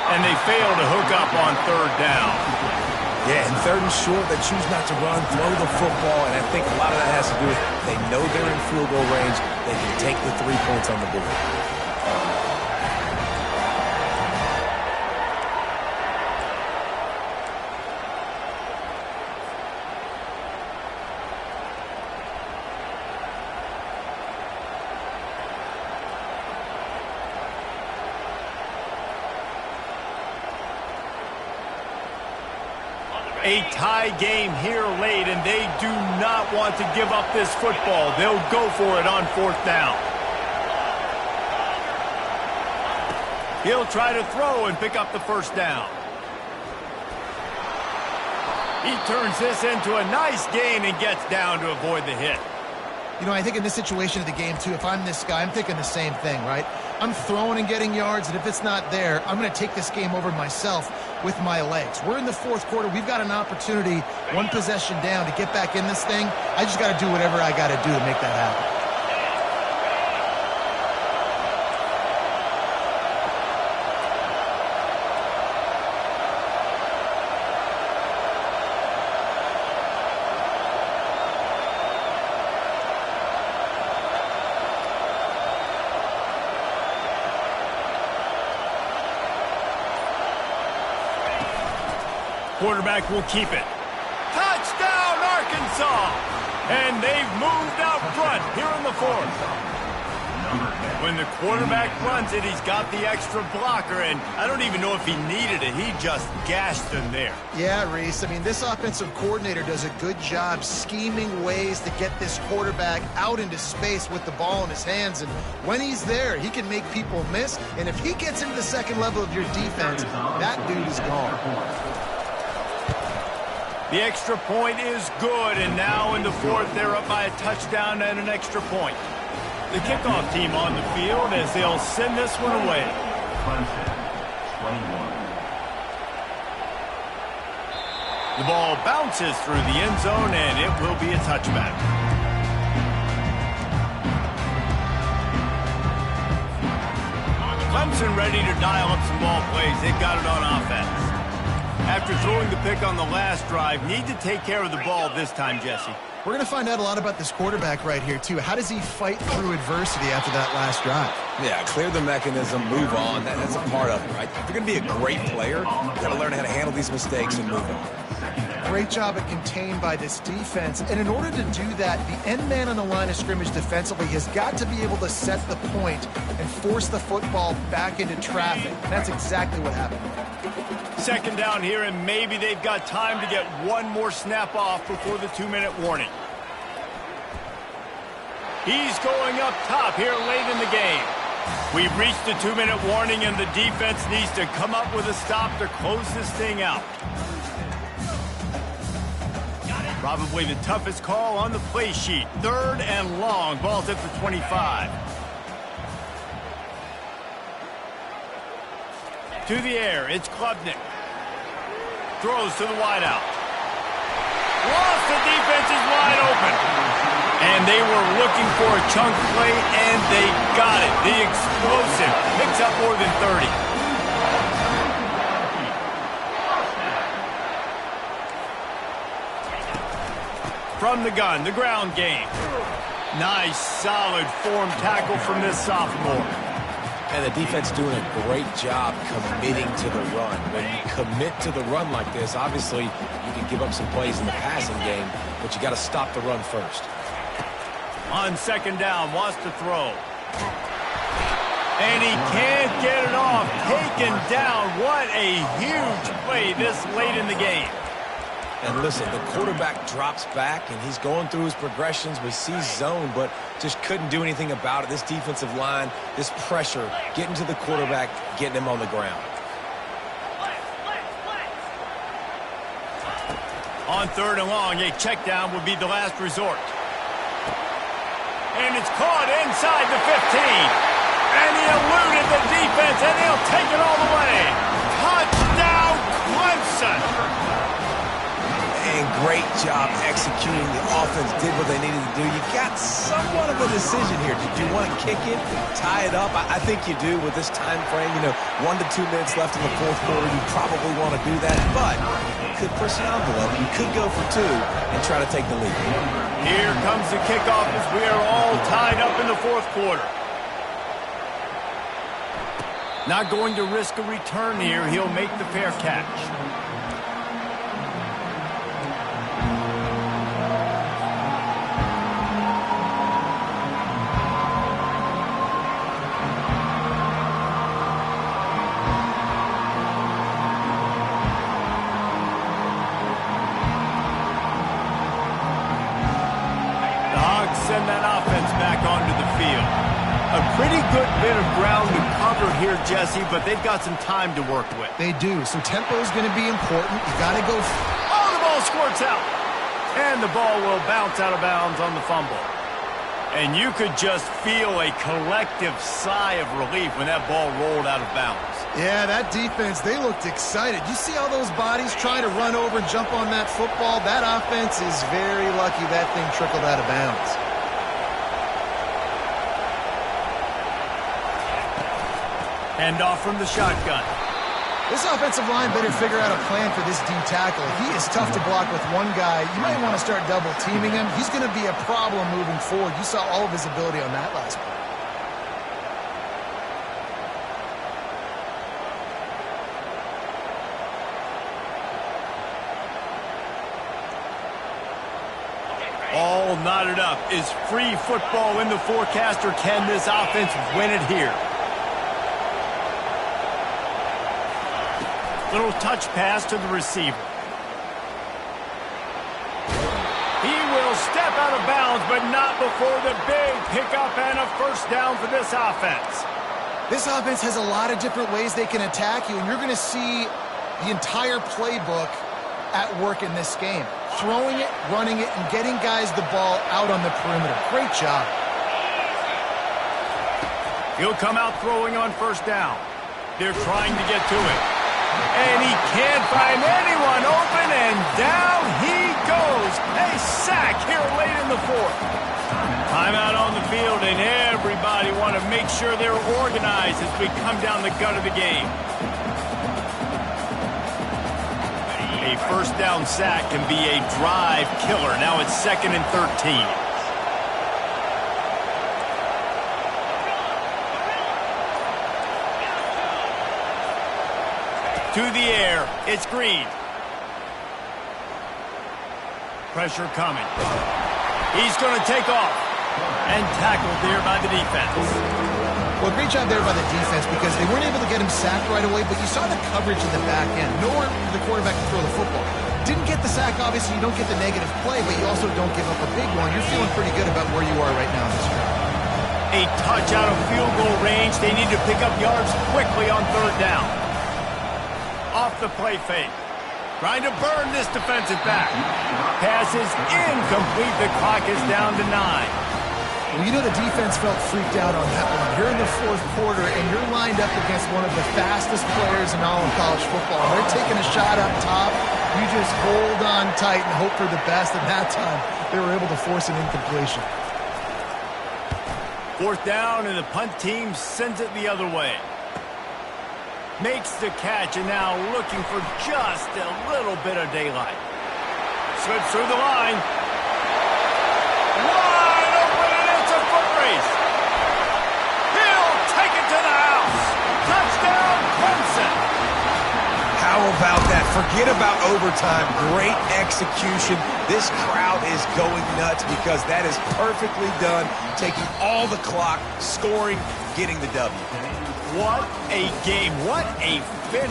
And they fail to hook up on third down. Yeah, and third and short, they choose not to run, throw the football, and I think a lot of that has to do with they know they're in field goal range. They can take the 3 points on the board. A tie game here late, and they do not want to give up this football. They'll go for it on fourth down. He'll try to throw and pick up the first down. He turns this into a nice gain and gets down to avoid the hit. You know, I think in this situation of the game, too, if I'm this guy, I'm thinking the same thing, right? I'm throwing and getting yards, and if it's not there, I'm going to take this game over myself with my legs. We're in the fourth quarter. We've got an opportunity, one possession down, to get back in this thing. I just got to do whatever I got to do to make that happen. Quarterback will keep it. Touchdown, Arkansas! And they've moved out front here in the fourth. When the quarterback runs it, he's got the extra blocker, and I don't even know if he needed it. He just gashed them there. Yeah, Reese. I mean, this offensive coordinator does a good job scheming ways to get this quarterback out into space with the ball in his hands. And when he's there, he can make people miss. And if he gets into the second level of your defense, that dude is gone. The extra point is good, and now in the fourth, they're up by a touchdown and an extra point. The kickoff team on the field as they'll send this one away. 21. The ball bounces through the end zone, and it will be a touchback. Clemson ready to dial up some ball plays. They've got it on offense. After throwing the pick on the last drive, need to take care of the ball this time, Jesse. We're going to find out a lot about this quarterback right here, too. How does he fight through adversity after that last drive? Yeah, clear the mechanism, move on. That's a part of it, right? If you're going to be a great player, you got to learn how to handle these mistakes and move on. Great job at contained by this defense. And in order to do that, the end man on the line of scrimmage defensively has got to be able to set the point and force the football back into traffic. And that's exactly what happened. Second down here, and maybe they've got time to get one more snap off before the 2-minute warning. He's going up top here late in the game. We've reached the 2-minute warning, and the defense needs to come up with a stop to close this thing out. Probably the toughest call on the play sheet. 3rd and long. Ball's at the 25. To the air, it's Klubnik. Throws to the wideout. Lost, the defense is wide open. And they were looking for a chunk play, and they got it. The explosive picks up more than 30. From the gun, the ground game. Nice, solid form tackle from this sophomore. And the defense doing a great job committing to the run. When you commit to the run like this, obviously you can give up some plays in the passing game, but you got to stop the run first. On second down, wants to throw. And he can't get it off. Taken down. What a huge play this late in the game. And listen, the quarterback drops back, and he's going through his progressions. We see zone, but just couldn't do anything about it. This defensive line, this pressure, getting to the quarterback, getting him on the ground. On 3rd and long, a check down would be the last resort. And it's caught inside the 15. And he eluded the defense, and he'll take it all the way. Touchdown, Clemson! And great job executing. The offense did what they needed to do. You got somewhat of a decision here. Did you want to kick it, tie it up? I think you do with this time frame. 1 to 2 minutes left in the 4th quarter. You probably want to do that, but you could push the envelope. You could go for 2 and try to take the lead. Here comes the kickoff as we are all tied up in the 4th quarter. Not going to risk a return here. He'll make the fair catch. Send that offense back onto the field. A pretty good bit of ground to cover here, Jesse, but they've got some time to work with. They do, so tempo is going to be important. You got to go. Oh, the ball squirts out. And the ball will bounce out of bounds on the fumble. And you could just feel a collective sigh of relief when that ball rolled out of bounds. Yeah, that defense, they looked excited. You see all those bodies trying to run over and jump on that football? That offense is very lucky that thing trickled out of bounds. Hand off from the shotgun. This offensive line better figure out a plan for this D tackle. He is tough to block with one guy. You might want to start double teaming him. He's going to be a problem moving forward. You saw all of his ability on that last play. All knotted up. Is free football in the forecast, or can this offense win it here? Little touch pass to the receiver. He will step out of bounds, but not before the big pickup and a first down for this offense. This offense has a lot of different ways they can attack you, and you're going to see the entire playbook at work in this game. Throwing it, running it, and getting guys the ball out on the perimeter. Great job. He'll come out throwing on first down. They're trying to get to it. And he can't find anyone open, and down he goes. A sack here late in the fourth. Timeout on the field, and everybody want to make sure they're organized as we come down the gut of the game. A first down sack can be a drive killer. Now it's 2nd and 13. To the air, it's Green. Pressure coming. He's going to take off and tackled there by the defense. Well, great job there by the defense because they weren't able to get him sacked right away, but you saw the coverage in the back end. Nowhere for the quarterback to throw the football. Didn't get the sack, obviously. You don't get the negative play, but you also don't give up a big one. You're feeling pretty good about where you are right now in this drive. A touch out of field goal range. They need to pick up yards quickly on 3rd down. Off the play fake. Trying to burn this defensive back. Pass is incomplete. The clock is down to 9. Well, you know the defense felt freaked out on that one. You're in the 4th quarter, and you're lined up against one of the fastest players in all of college football. They're taking a shot up top. You just hold on tight and hope for the best. And that time, they were able to force an incompletion. 4th down, and the punt team sends it the other way. Makes the catch, and now looking for just a little bit of daylight. Slips through the line. Wide open, and it's a foot race. He'll take it to the house. Touchdown, Clemson. How about that? Forget about overtime. Great execution. This crowd is going nuts because that is perfectly done. Taking all the clock, scoring, getting the W. What a game. What a finish.